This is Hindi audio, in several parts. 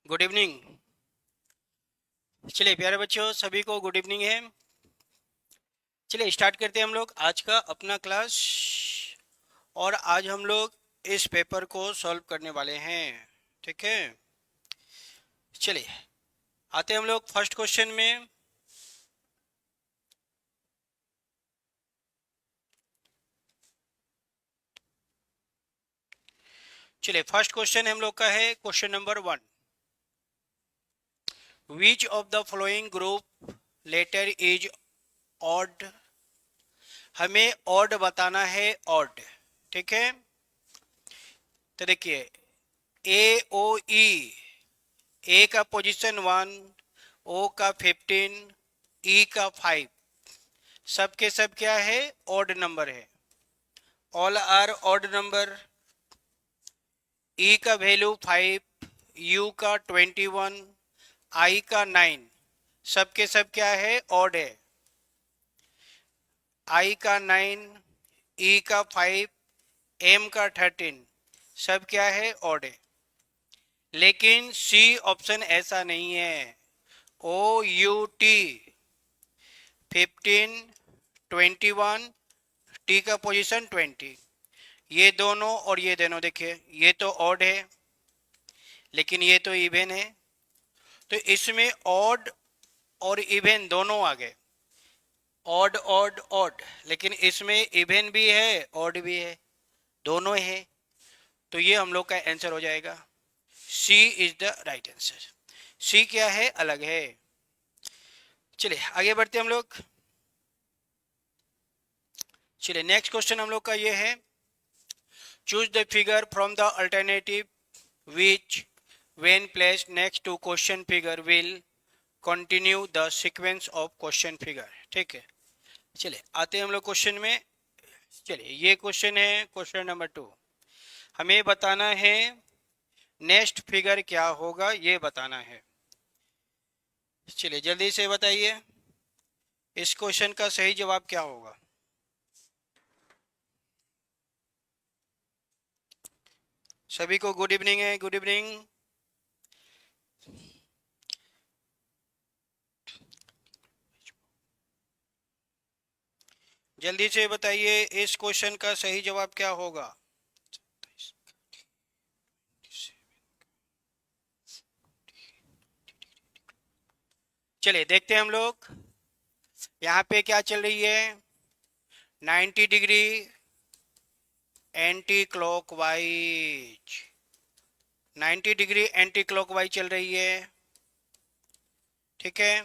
Good evening. चलिए प्यारे बच्चों, सभी को गुड इवनिंग है। चलिए स्टार्ट करते हैं हम लोग आज का अपना क्लास। और आज हम लोग इस पेपर को सॉल्व करने वाले हैं। ठीक है, चलिए आते हैं हम लोग फर्स्ट क्वेश्चन में। चलिए फर्स्ट क्वेश्चन हम लोग का है question number 1। Which of the following group letter is odd. हमें ऑड बताना है, ऑड। ठीक है, तो देखिए ए ओ ई, ए का पोजीशन 1, ओ का 15, ई का 5, सब के सब क्या है, ऑड नंबर है। All are odd number. E का वैल्यू 5, यू का 21, आई का 9, सब के सब क्या है, ऑड है। आई का 9, ई का 5, एम का 13, सब क्या है, ऑड है। लेकिन सी ऑप्शन ऐसा नहीं है। ओ यू टी 15, 21, टी का पोजीशन 20, ये दोनों और ये दोनों देखिए, ये तो ऑड है लेकिन ये तो इवन है। तो इसमें ऑड और इवन दोनों आ गए। ऑड ऑड ऑड, लेकिन इसमें इवन भी है ऑड भी है, दोनों है। तो ये हम लोग का आंसर हो जाएगा। C is the right answer. सी क्या है, अलग है। चलिए आगे बढ़ते हम लोग। चलिए नेक्स्ट क्वेश्चन हम लोग का ये है। Choose the figure from the alternative which when placed next to question figure will continue the sequence of question figure। ठीक है, चलिए आते हैं हम लोग क्वेश्चन में। चलिए ये क्वेश्चन है क्वेश्चन नंबर 2। हमें बताना है नेक्स्ट फिगर क्या होगा, ये बताना है। चलिए जल्दी से बताइए इस क्वेश्चन का सही जवाब क्या होगा। सभी को गुड इवनिंग है, गुड इवनिंग। जल्दी से बताइए इस क्वेश्चन का सही जवाब क्या होगा। चलिए देखते हैं हम लोग। यहाँ पे क्या चल रही है, 90 degree anti clockwise. 90 degree anti clockwise चल रही है। ठीक है,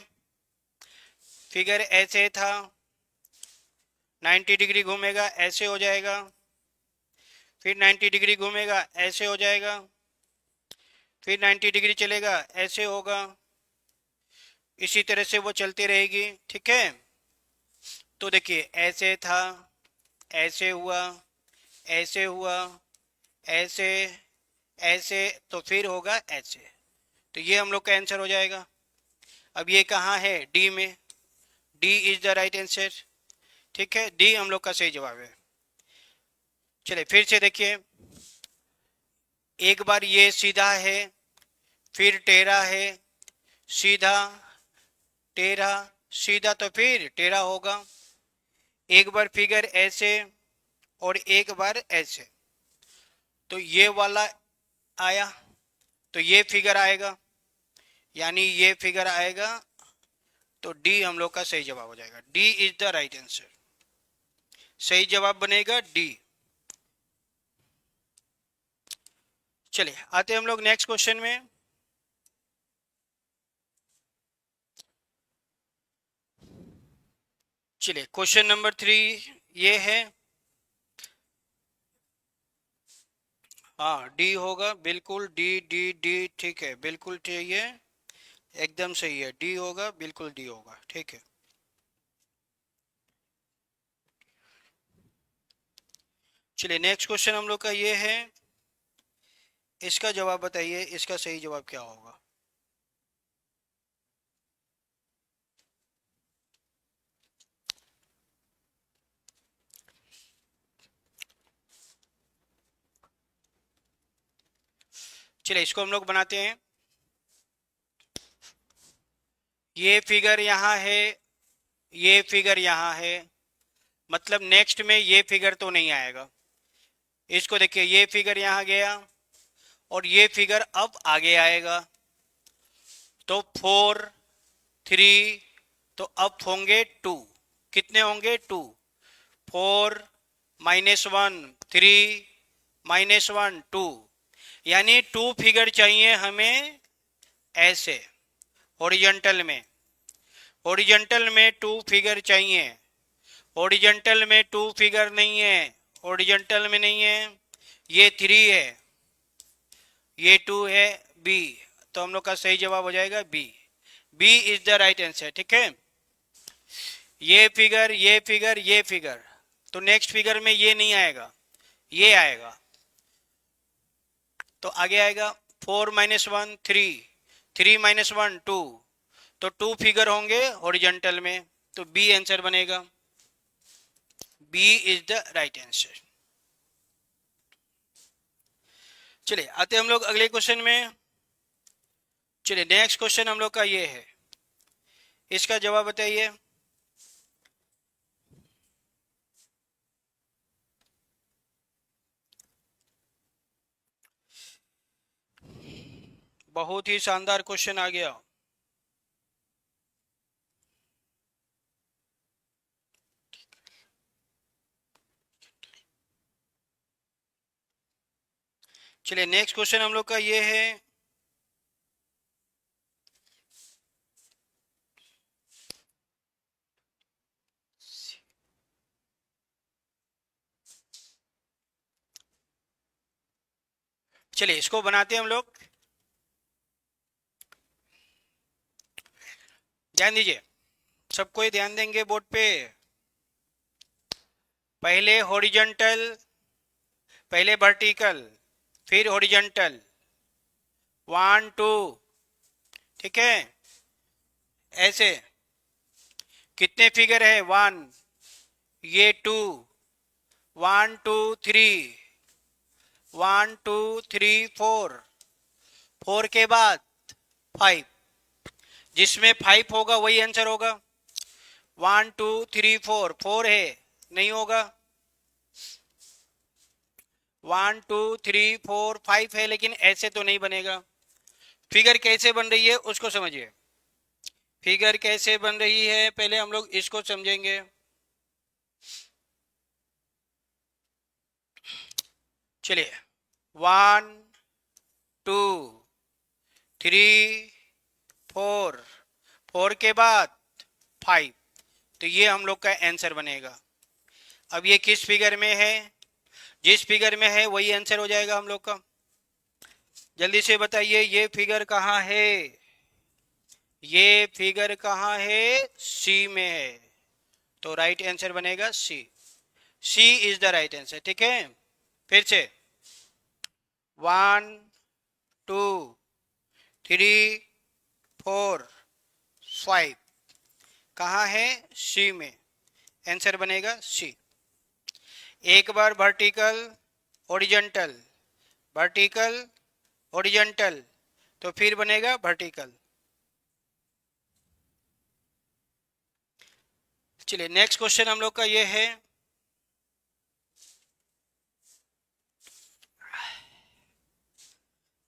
फिगर ऐसे था, 90 डिग्री घूमेगा ऐसे हो जाएगा, फिर 90 डिग्री घूमेगा ऐसे हो जाएगा, फिर 90 डिग्री चलेगा ऐसे होगा। इसी तरह से वो चलती रहेगी। ठीक है, तो देखिए ऐसे था, ऐसे हुआ, ऐसे हुआ, ऐसे, ऐसे, तो फिर होगा ऐसे। तो ये हम लोग का आंसर हो जाएगा। अब ये कहाँ है, डी में। D is the right answer. ठीक है, डी हम लोग का सही जवाब है। चलिए फिर से देखिए, एक बार ये सीधा है, फिर टेढ़ा है, सीधा, टेढ़ा, सीधा, तो फिर टेढ़ा होगा। एक बार फिगर ऐसे और एक बार ऐसे, तो ये वाला आया, तो ये फिगर आएगा, यानी ये फिगर आएगा। तो डी हम लोग का सही जवाब हो जाएगा। D is the right answer. सही जवाब बनेगा डी। चलिए आते हैं हम लोग नेक्स्ट क्वेश्चन में। चलिए क्वेश्चन नंबर 3 ये है। हाँ डी होगा, बिल्कुल डी डी डी। ठीक है, बिल्कुल सही है, एकदम सही है, डी होगा, बिल्कुल डी होगा। ठीक है, चलिए नेक्स्ट क्वेश्चन हम लोग का ये है। इसका जवाब बताइए, इसका सही जवाब क्या होगा। चलिए इसको हम लोग बनाते हैं। ये फिगर यहाँ है, ये फिगर यहाँ है, मतलब नेक्स्ट में ये फिगर तो नहीं आएगा। इसको देखिए, ये फिगर यहाँ गया और ये फिगर अब आगे आएगा, तो 4 3, तो अब होंगे 2। कितने होंगे? 2। 4 -1 3 -1 2, यानी 2 फिगर चाहिए हमें ऐसे हॉरिजॉन्टल में। हॉरिजॉन्टल में 2 फिगर चाहिए। हॉरिजॉन्टल में 2 फिगर नहीं है, हॉरिजॉन्टल में नहीं है। ये 3 है, ये 2 है, बी। तो हम लोग का सही जवाब हो जाएगा B. B is the right answer. ठीक है, ये फिगर, ये फिगर, ये फिगर, तो नेक्स्ट फिगर में ये नहीं आएगा, ये आएगा। तो आगे आएगा 4 -1 3, 3 -1 2, तो 2 फिगर होंगे हॉरिजॉन्टल में, तो बी आंसर बनेगा। B is the right answer. चलिए आते हम लोग अगले क्वेश्चन में। चलिए नेक्स्ट क्वेश्चन हम लोग का ये है, इसका जवाब बताइए। बहुत ही शानदार क्वेश्चन आ गया। चलिए नेक्स्ट क्वेश्चन हम लोग का ये है, चलिए इसको बनाते हैं हम लोग। ध्यान दीजिए, सबको ही ध्यान देंगे बोर्ड पे। पहले हॉरिजॉन्टल, पहले वर्टिकल, फिर हॉरिजॉन्टल, 1 2, ठीक है, ऐसे। कितने फिगर है? 1, ये 2, 1 2 3, 1 2 3 4, 4 के बाद 5, जिसमें 5 होगा वही आंसर होगा। 1 2 3 4, 4 है, नहीं होगा। 1 2 3 4 5 है, लेकिन ऐसे तो नहीं बनेगा। फिगर कैसे बन रही है उसको समझिए। फिगर कैसे बन रही है पहले हम लोग इसको समझेंगे। चलिए 1 2 3 4, 4 के बाद 5, तो ये हम लोग का आंसर बनेगा। अब ये किस फिगर में है? जिस फिगर में है वही आंसर हो जाएगा हम लोग का। जल्दी से बताइए, ये फिगर कहाँ है? ये फिगर कहाँ है? सी में है, तो राइट आंसर बनेगा सी। सी इज द राइट आंसर। ठीक है, फिर से 1 2 3 4 5, कहाँ है? सी में, आंसर बनेगा सी। एक बार वर्टिकल हॉरिजॉन्टल, वर्टिकल हॉरिजॉन्टल, तो फिर बनेगा वर्टिकल। चलिए नेक्स्ट क्वेश्चन हम लोग का ये है,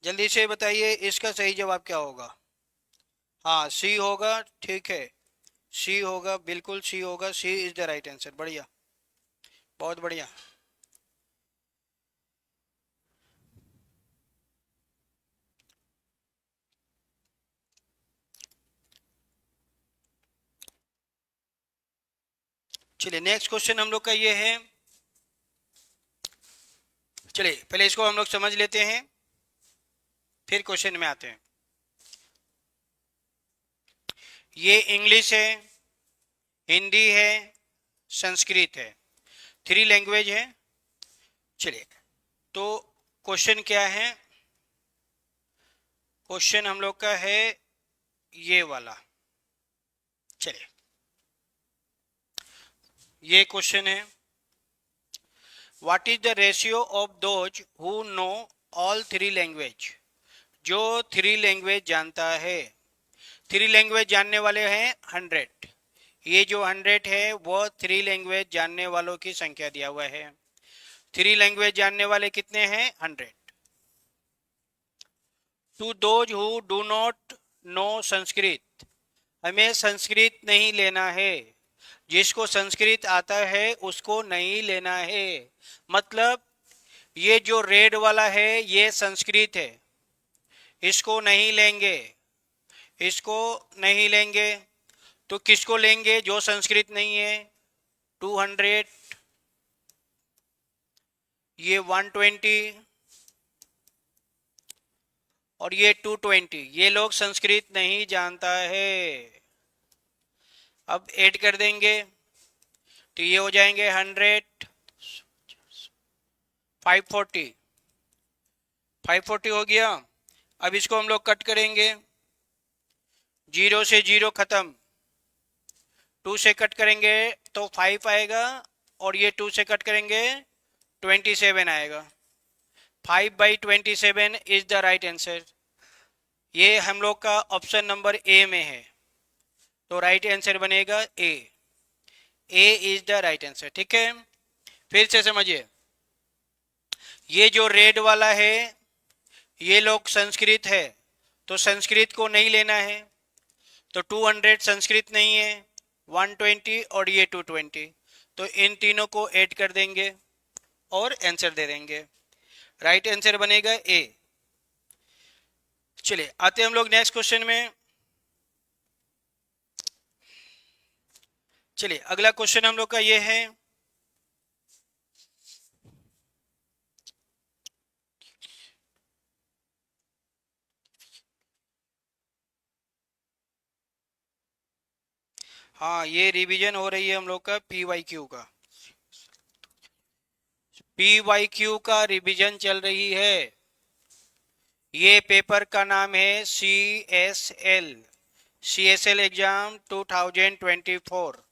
जल्दी से बताइए इसका सही जवाब क्या होगा। हाँ सी होगा, ठीक है, सी होगा, बिल्कुल सी होगा। सी इज द राइट आंसर। बढ़िया, बहुत बढ़िया। चलिए नेक्स्ट क्वेश्चन हम लोग का ये है। चलिए पहले इसको हम लोग समझ लेते हैं, फिर क्वेश्चन में आते हैं। ये इंग्लिश है, हिंदी है, संस्कृत है, 3 लैंग्वेज है। चलिए तो क्वेश्चन क्या है? क्वेश्चन हम लोग का है ये वाला। चलिए ये क्वेश्चन है, what is the ratio of those who know all 3 language? जो 3 लैंग्वेज जानता है, 3 लैंग्वेज जानने वाले हैं 100। ये जो 100 है वो 3 लैंग्वेज जानने वालों की संख्या दिया हुआ है। 3 लैंग्वेज जानने वाले कितने हैं? 100। To those who do not know Sanskrit, हमें संस्कृत नहीं लेना है। जिसको संस्कृत आता है उसको नहीं लेना है। मतलब ये जो रेड वाला है ये संस्कृत है, इसको नहीं लेंगे, इसको नहीं लेंगे। तो किसको लेंगे? जो संस्कृत नहीं है। 200, ये 120 और ये 220, ये लोग संस्कृत नहीं जानता है। अब ऐड कर देंगे तो ये हो जाएंगे 100, 540, 540 हो गया। अब इसको हम लोग कट करेंगे, 0 से 0 खत्म, 2 से कट करेंगे तो 5 आएगा और ये 2 से कट करेंगे 27 आएगा। 5/27 इज द राइट आंसर। ये हम लोग का ऑप्शन नंबर ए में है, तो राइट आंसर बनेगा ए। ए इज द राइट आंसर। ठीक है, फिर से समझिए, ये जो रेड वाला है ये लोग संस्कृत है, तो संस्कृत को नहीं लेना है। तो 200 संस्कृत नहीं है, 120 और ये 220, तो इन तीनों को ऐड कर देंगे और आंसर दे देंगे। राइट आंसर बनेगा ए। चलिए आते हम लोग नेक्स्ट क्वेश्चन में। चलिए अगला क्वेश्चन हम लोग का ये है, हाँ ये रिवीजन हो रही है हम लोग का PYQ का, PYQ का रिवीजन चल रही है। ये पेपर का नाम है CSL एग्जाम 2024।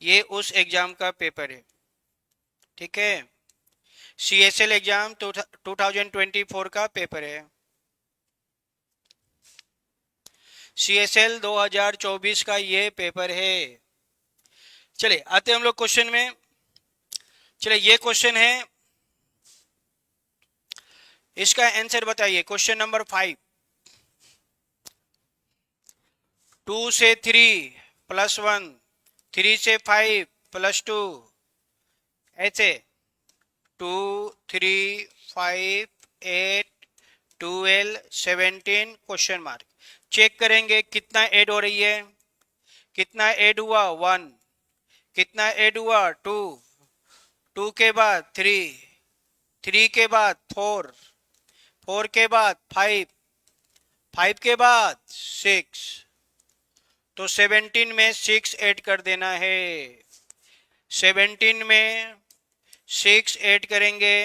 ये उस एग्जाम का पेपर है। ठीक है, CSL एग्जाम 2024 का पेपर है। CSL 2024 का ये पेपर है। चलिए आते हम लोग क्वेश्चन में। चलिए ये क्वेश्चन है, इसका आंसर बताइए। क्वेश्चन नंबर 5, 2 से 3 + 1, 3 से 5 + 2, ऐसे 2, 3, 5, 8, 12, 17 क्वेश्चन मार्क। चेक करेंगे कितना ऐड हो रही है। कितना ऐड हुआ? 1। कितना ऐड हुआ? 2। 2 के बाद 3, 3 के बाद 4, 4 के बाद 5, 5 के बाद 6, तो 17 में 6 ऐड कर देना है। 17 में 6 ऐड करेंगे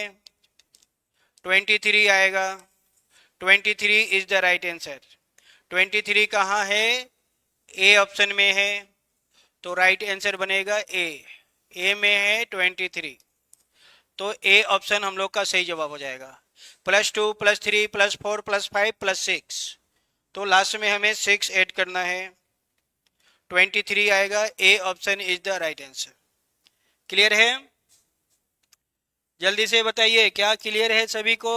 23 आएगा। 23 इज द राइट आंसर। 23 कहाँ है? ए ऑप्शन में है, तो राइट आंसर बनेगा ए। ए में है 23, तो ए ऑप्शन हम लोग का सही जवाब हो जाएगा। +2 +3 +4 +5 +6, तो लास्ट में हमें 6 ऐड करना है, 23 आएगा। A option is the right answer. Clear है? जल्दी से बताइए, क्या क्लियर है सभी को?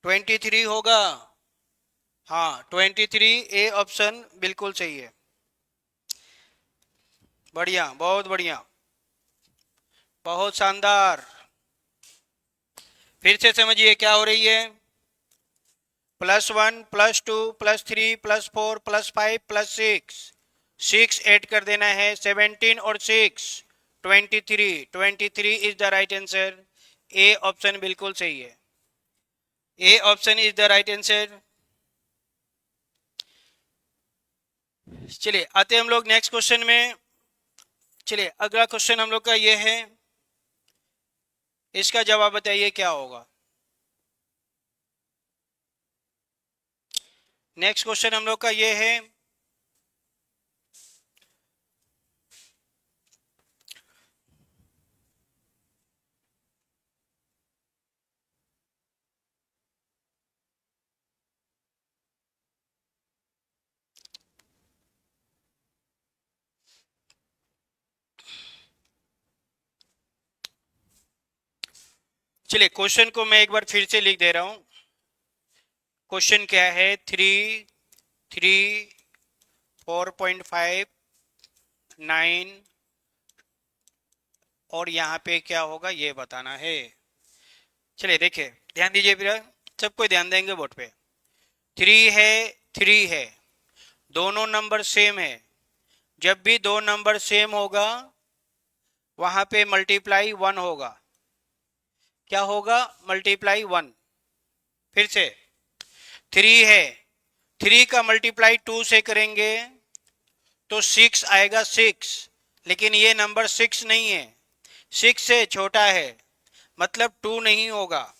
23 होगा। हाँ 23, ए ऑप्शन बिल्कुल सही है। बढ़िया, बहुत बढ़िया, बहुत शानदार। फिर से समझिए क्या हो रही है। +1 +2 +3 +4 +5 +6, 6 ऐड कर देना है। 17 और 6 23, 23 is the right answer. A option बिल्कुल सही है। A option is the right answer. चलिए आते हम लोग नेक्स्ट क्वेश्चन में। चलिए अगला क्वेश्चन हम लोग का ये है, इसका जवाब बताइए क्या होगा। नेक्स्ट क्वेश्चन हम लोग का ये है, चलिए क्वेश्चन को मैं एक बार फिर से लिख दे रहा हूं। क्वेश्चन क्या है, 4.5 और यहाँ पे क्या होगा ये बताना है। चलिए देखिए, ध्यान दीजिए फिर, सबको ध्यान देंगे बोर्ड पे। 3 है, दोनों नंबर सेम है। जब भी दो नंबर सेम होगा वहां पे मल्टीप्लाई 1 होगा। क्या होगा? मल्टीप्लाई 1। फिर से 3 है, 3 का मल्टीप्लाई 2 से करेंगे तो 6 आएगा, 6। लेकिन ये नंबर 6 नहीं है, 6 से छोटा है, मतलब 2 नहीं होगा,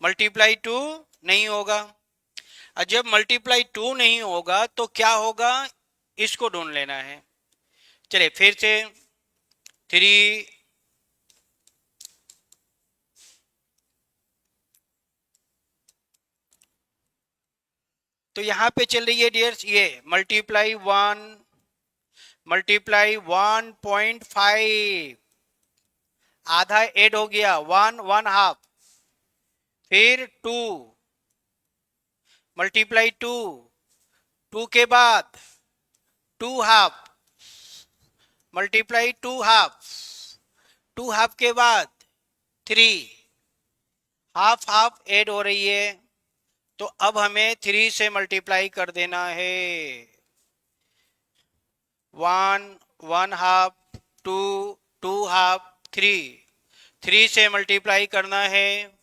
मल्टीप्लाई 2 नहीं होगा। और जब मल्टीप्लाई 2 नहीं होगा तो क्या होगा, इसको ढूंढ लेना है। चलिए फिर से 3, तो यहां पे चल रही है डियर्स ये मल्टीप्लाई 1.5, आधा ऐड हो गया, 1/2, फिर 2 मल्टीप्लाई 2 के बाद 2/2 मल्टीप्लाई 2/2 के बाद 3, हाफ हाफ ऐड हो रही है, तो अब हमें 3 से मल्टीप्लाई कर देना है। 1/2, 2, 2/2, 3 से मल्टीप्लाई करना है।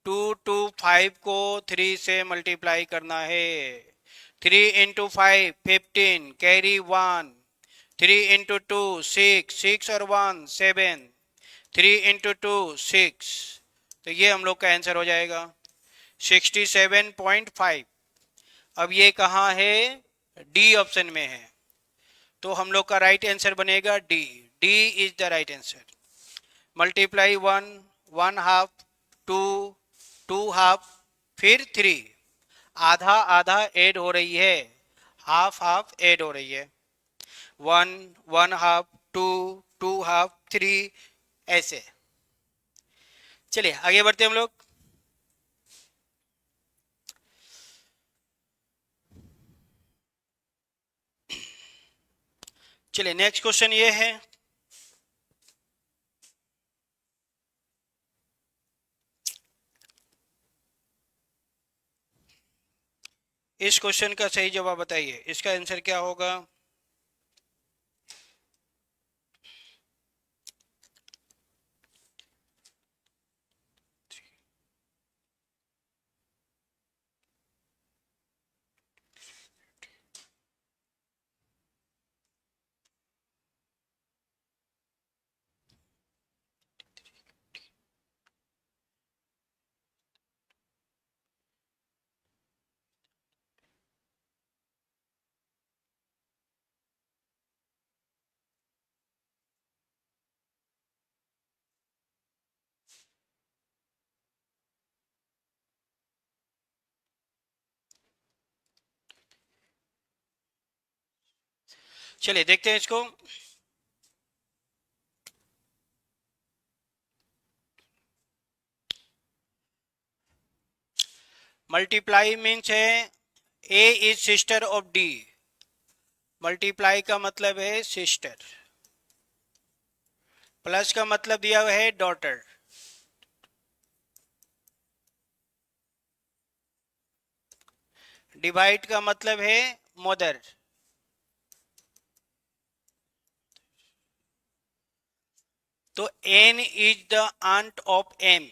5 को 3 से मल्टीप्लाई करना है। 3 इंटू 5 15, कैरी 1। 3 इंटू 2 6 और 1 7। 3 इंटू 2 6, तो ये हम लोग का आंसर हो जाएगा 67.5। अब ये कहाँ है? डी ऑप्शन में है, तो हम लोग का राइट आंसर बनेगा D. D is the right answer. Multiply 1/2, 2, 2/2, फिर 3, आधा आधा ऐड हो रही है, हाफ हाफ ऐड हो रही है। 1, 1/2, 2, 2/2, 3, ऐसे। चलिए आगे बढ़ते हम लोग। चलिए नेक्स्ट क्वेश्चन ये है, इस क्वेश्चन का सही जवाब बताइए, इसका आंसर क्या होगा? चलिए देखते हैं इसको। मल्टीप्लाई मीन्स है A is sister of D. Multiply का मतलब है सिस्टर, प्लस का मतलब दिया हुआ है डॉटर, डिवाइड का मतलब है मदर। तो N is the aunt of M.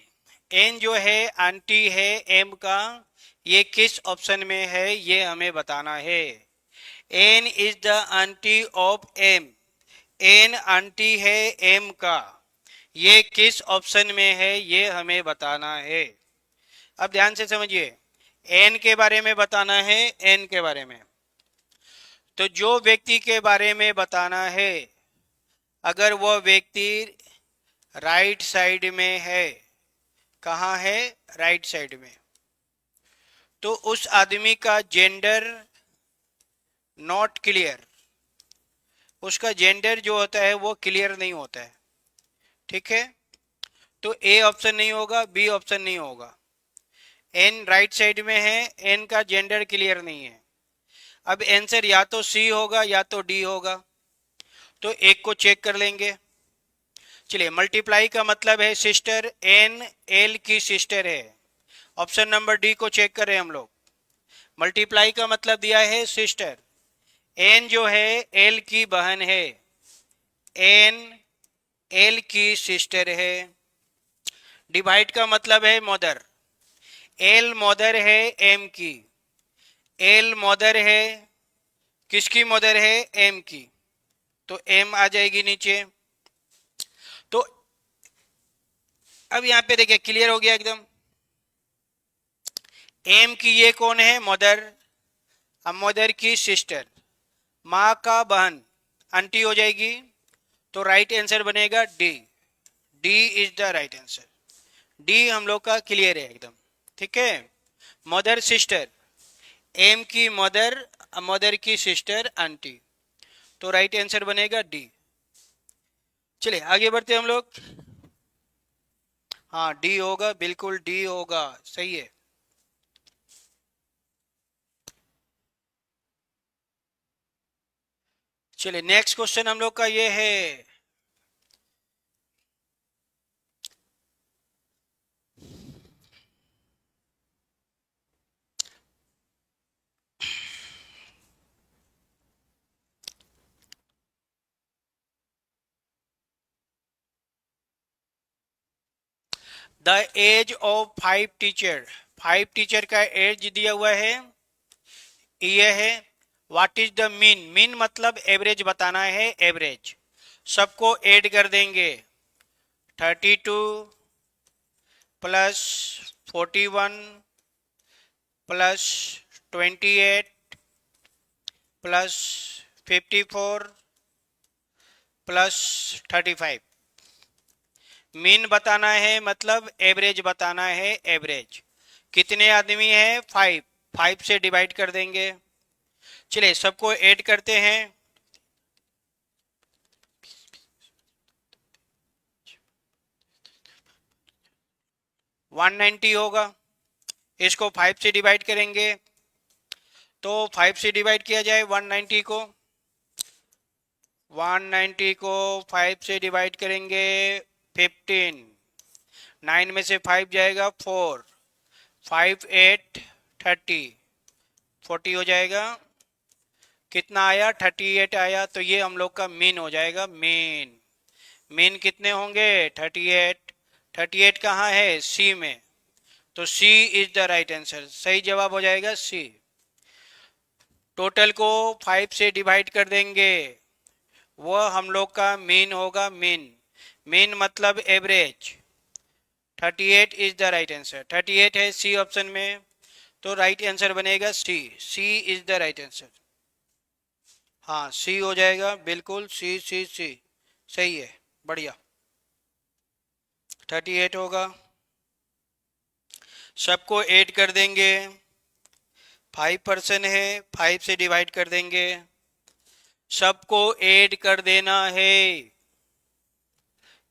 N जो है आंटी है एम का, ये किस ऑप्शन में है ये हमें बताना है। N is the aunty of M, N aunty है एम का, ये किस ऑप्शन में है ये हमें बताना है। अब ध्यान से समझिए, एन के बारे में बताना है, एन के बारे में। तो जो व्यक्ति के बारे में बताना है, अगर वह व्यक्ति राइट साइड में है, कहाँ है? राइट साइड में, तो उस आदमी का जेंडर नॉट क्लियर, उसका जेंडर जो होता है वो क्लियर नहीं होता है। ठीक है, तो ए ऑप्शन नहीं होगा, बी ऑप्शन नहीं होगा। एन राइट साइड में है, एन का जेंडर क्लियर नहीं है। अब आंसर या तो सी होगा या तो डी होगा, तो एक को चेक कर लेंगे। चलिए, मल्टीप्लाई का मतलब है सिस्टर, एन एल की सिस्टर है। ऑप्शन नंबर डी को चेक करें हम लोग। मल्टीप्लाई का मतलब दिया है सिस्टर, एन जो है एल की बहन है, एन एल की सिस्टर है। डिवाइड का मतलब है मदर, एल मदर है एम की, एल मदर है, किसकी मदर है, एम की, तो एम आ जाएगी नीचे। तो अब यहां पे देखिए क्लियर हो गया एकदम। एम की ये कौन है, मदर। अब मदर की सिस्टर, माँ का बहन, आंटी हो जाएगी। तो राइट आंसर बनेगा D. D is the right answer. D हम लोग का क्लियर है एकदम। ठीक है, मदर सिस्टर, एम की मदर, मदर की सिस्टर आंटी, तो राइट आंसर बनेगा डी। चलिए आगे बढ़ते हम लोग। हाँ डी होगा, बिल्कुल डी होगा, सही है। चलिए नेक्स्ट क्वेश्चन हम लोग का ये है, the age of 5 teacher. 5 teacher का एज दिया हुआ है, ये है। What is the mean, mean मतलब एवरेज बताना है, एवरेज। सबको ऐड कर देंगे, 32 plus 41 plus 28 plus 54 plus 35। Mean बताना है मतलब एवरेज बताना है, एवरेज। कितने आदमी है, 5, 5 से डिवाइड कर देंगे। चलिए सबको ऐड करते हैं, 190 होगा। इसको 5 से डिवाइड करेंगे, तो 5 से डिवाइड किया जाए 190 को, 190 को 5 से डिवाइड करेंगे 15, 9 में से 5 जाएगा 4, 5 8 30, 40 हो जाएगा। कितना आया, 38 आया। तो ये हम लोग का मीन हो जाएगा, मीन। मीन कितने होंगे, 38। 38 कहाँ है, सी में, तो सी इज द राइट आंसर। सही जवाब हो जाएगा सी। टोटल को 5 से डिवाइड कर देंगे, वह हम लोग का मीन होगा, मीन। मीन मतलब average. 38 is the right answer, 38 है सी ऑप्शन में, तो राइट आंसर बनेगा सी। सी इज द राइट आंसर। हाँ सी हो जाएगा, बिल्कुल सी सी सी, सही है, बढ़िया। 38 होगा, सबको ऐड कर देंगे, 5% है, 5 से डिवाइड कर देंगे, सबको ऐड कर देना है।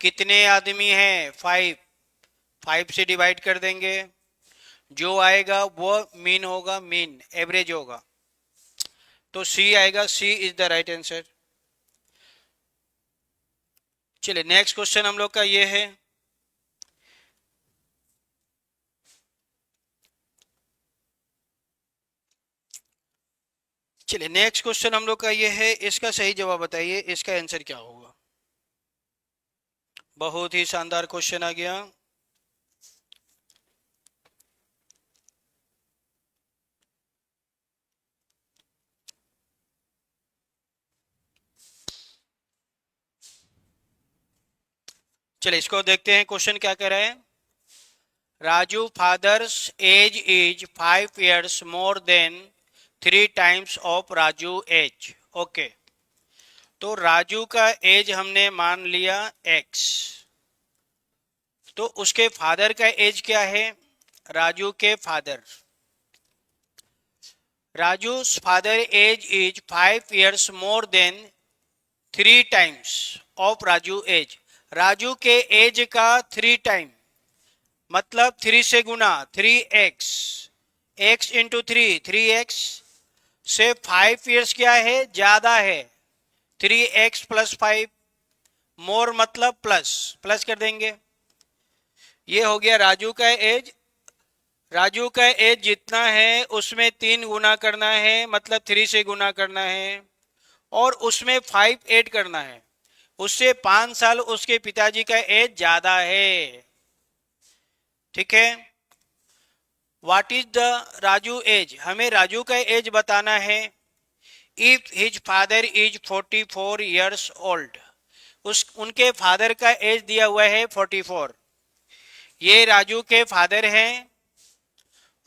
कितने आदमी हैं, 5, 5 से डिवाइड कर देंगे, जो आएगा वो मीन होगा, मीन एवरेज होगा, तो सी आएगा, सी इज द राइट आंसर। चलिए नेक्स्ट क्वेश्चन हम लोग का ये है, चलिए नेक्स्ट क्वेश्चन हम लोग का ये है, इसका सही जवाब बताइए, इसका आंसर क्या होगा। बहुत ही शानदार क्वेश्चन आ गया। चलिए इसको देखते हैं, क्वेश्चन क्या कह रहा है। Raju father's age is 5 years more than 3 times of Raju age. Okay, तो राजू का एज हमने मान लिया x, तो उसके फादर का एज क्या है, राजू के father, Raju father age is 5 years more than 3 times of Raju age. Raju के एज का 3 टाइम, मतलब 3 से गुना, 3x, x इंटू 3x से 5 ईयर्स क्या है, ज्यादा है, 3x प्लस 5, मोर मतलब प्लस, प्लस कर देंगे। ये हो गया राजू का एज। राजू का एज जितना है उसमें 3 गुना करना है, मतलब 3 से गुना करना है, और उसमें 5 ऐड करना है। उससे 5 साल उसके पिताजी का एज ज्यादा है। ठीक है। What is the Raju age, हमें राजू का एज बताना है। If his father is 44 years old, उस उनके फादर का एज दिया हुआ है 44। ये राजू के फादर हैं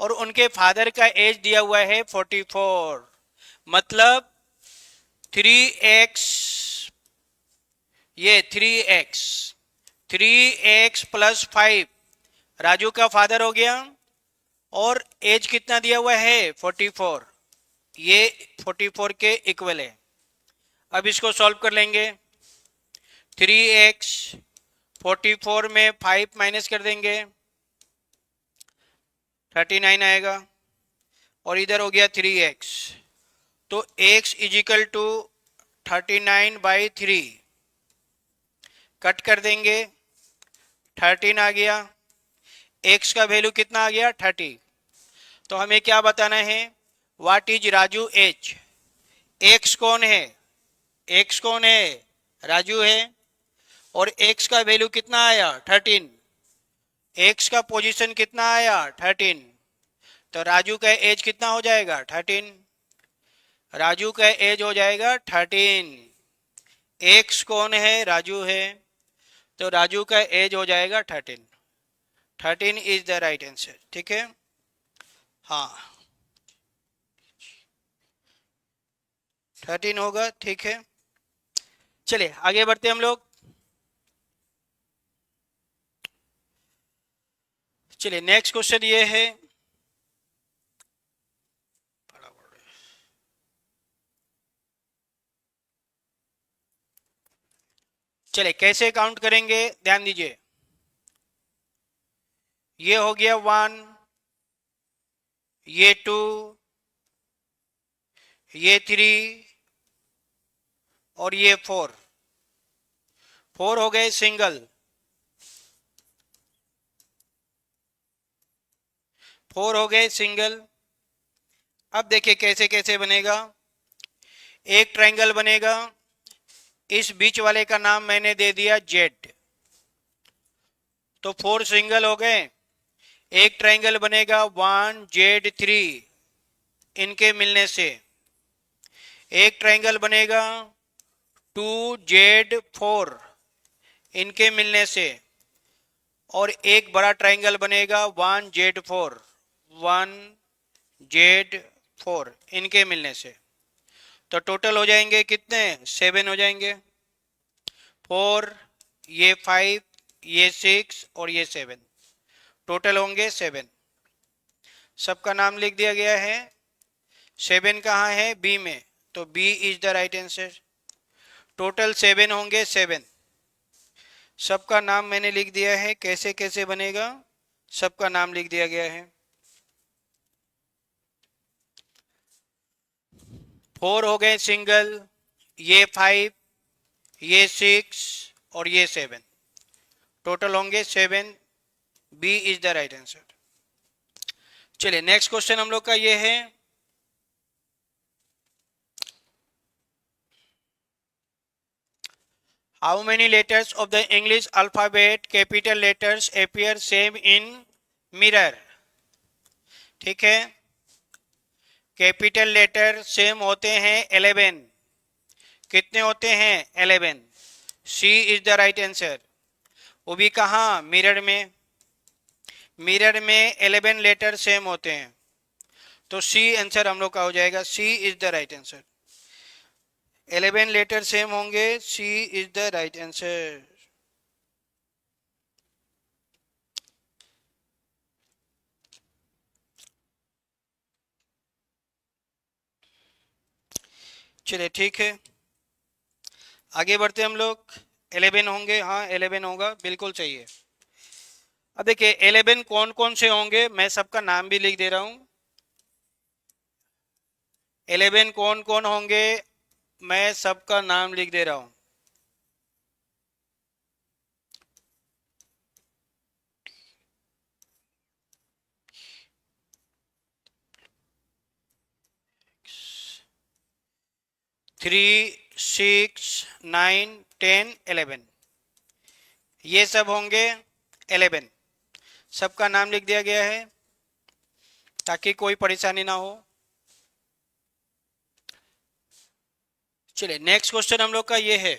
और उनके फादर का एज दिया हुआ है 44, मतलब 3x, ये 3x, 3x प्लस 5 राजू का फादर हो गया, और एज कितना दिया हुआ है 44, ये 44 के इक्वल है। अब इसको सॉल्व कर लेंगे। 3x 44 में 5 माइनस कर देंगे, 39 आएगा, और इधर हो गया 3x, तो x इजिकल टू 39/3, कट कर देंगे, 13 आ गया, x का वैल्यू कितना आ गया 30। तो हमें क्या बताना है, what is Raju age. x कौन है, x कौन है, राजू है, और x का वैल्यू कितना आया 13, x का पोजीशन कितना आया 13, तो राजू का एज कितना हो जाएगा 13, राजू का एज हो जाएगा 13। एक्स कौन है, राजू है, तो राजू का एज हो जाएगा 13। 13 इज द राइट आंसर। ठीक है, हाँ 13 होगा। ठीक है, चलिए आगे बढ़ते हम लोग। चलिए नेक्स्ट क्वेश्चन ये है, चलिए कैसे काउंट करेंगे ध्यान दीजिए। ये हो गया 1, ये 2, ये 3, और ये 4, 4 हो गए सिंगल, 4 हो गए सिंगल। अब देखिए कैसे कैसे बनेगा। एक ट्रायंगल बनेगा, इस बीच वाले का नाम मैंने दे दिया जेड, तो 4 सिंगल हो गए। एक ट्रायंगल बनेगा 1Z3, इनके मिलने से। एक ट्रायंगल बनेगा 2Z4, इनके मिलने से। और एक बड़ा ट्रायंगल बनेगा 1Z4, 1Z4, इनके मिलने से। तो टोटल हो जाएंगे कितने, 7 हो जाएंगे। 4, ये 5, ये 6 और ये 7, टोटल होंगे 7। सबका नाम लिख दिया गया है। 7 कहाँ है, बी में, तो B is the right answer. Total 7 होंगे, 7। सबका नाम मैंने लिख दिया है, कैसे कैसे बनेगा सबका नाम लिख दिया गया है। 4 हो गए सिंगल, ये 5, ये 6 और ये 7, टोटल होंगे 7। B is the right answer. चलिए नेक्स्ट क्वेश्चन हम लोग का ये है, how many letters of the English alphabet capital letters appear same in mirror. ठीक है, कैपिटल लेटर सेम होते हैं 11, कितने होते हैं 11। सी इज द राइट आंसर। वो भी कहाँ, मिरर में, मिरर में 11 लेटर सेम होते हैं, तो सी आंसर हम लोग का हो जाएगा। C is the right answer. 11 letter same होंगे, C is the right answer. चलिए ठीक है, आगे बढ़ते हम लोग। 11 होंगे, हाँ 11 होगा, बिल्कुल सही है। अब देखिए 11 कौन कौन से होंगे, मैं सबका नाम भी लिख दे रहा हूं। 11 कौन कौन होंगे, मैं सबका नाम लिख दे रहा हूं। थ्री, 6, 9, 10, 11, ये सब होंगे 11। सबका नाम लिख दिया गया है ताकि कोई परेशानी ना हो। चलिए नेक्स्ट क्वेश्चन हम लोग का ये है,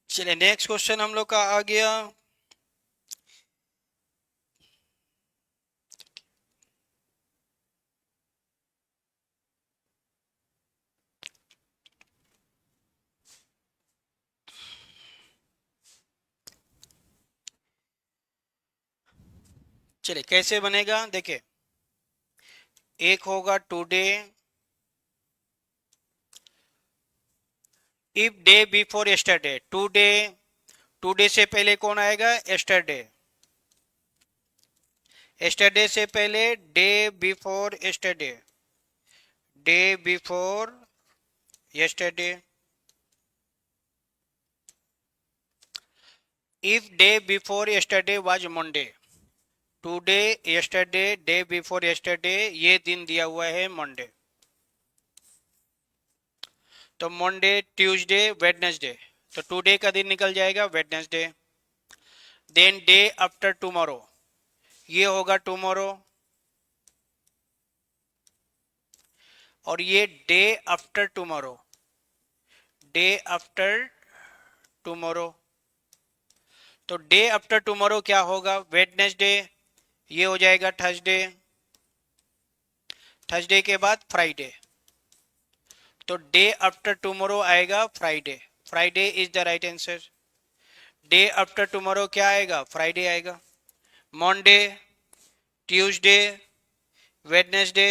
चलिए नेक्स्ट क्वेश्चन हम लोग का आ गया। चलिए कैसे बनेगा देखिए, एक होगा today, if day before yesterday, today, today से पहले कौन आएगा, यस्टरडे, यस्टरडे से पहले day before yesterday, day before yesterday. If day before yesterday was Monday, today, yesterday, day before yesterday, ये दिन दिया हुआ है मंडे। तो मंडे, ट्यूसडे, वेडनेसडे, तो टुडे का दिन निकल जाएगा Wednesday. Then day after tomorrow, ये होगा टुमारो, और ये day after tomorrow, day after tomorrow. तो डे आफ्टर टुमारो क्या होगा, वेडनेसडे, ये हो जाएगा थर्सडे, थर्सडे के बाद फ्राइडे, तो डे आफ्टर टुमारो आएगा Friday, Friday is the right answer. Day after tomorrow क्या आएगा, फ्राइडे आएगा। Monday, Tuesday, Wednesday,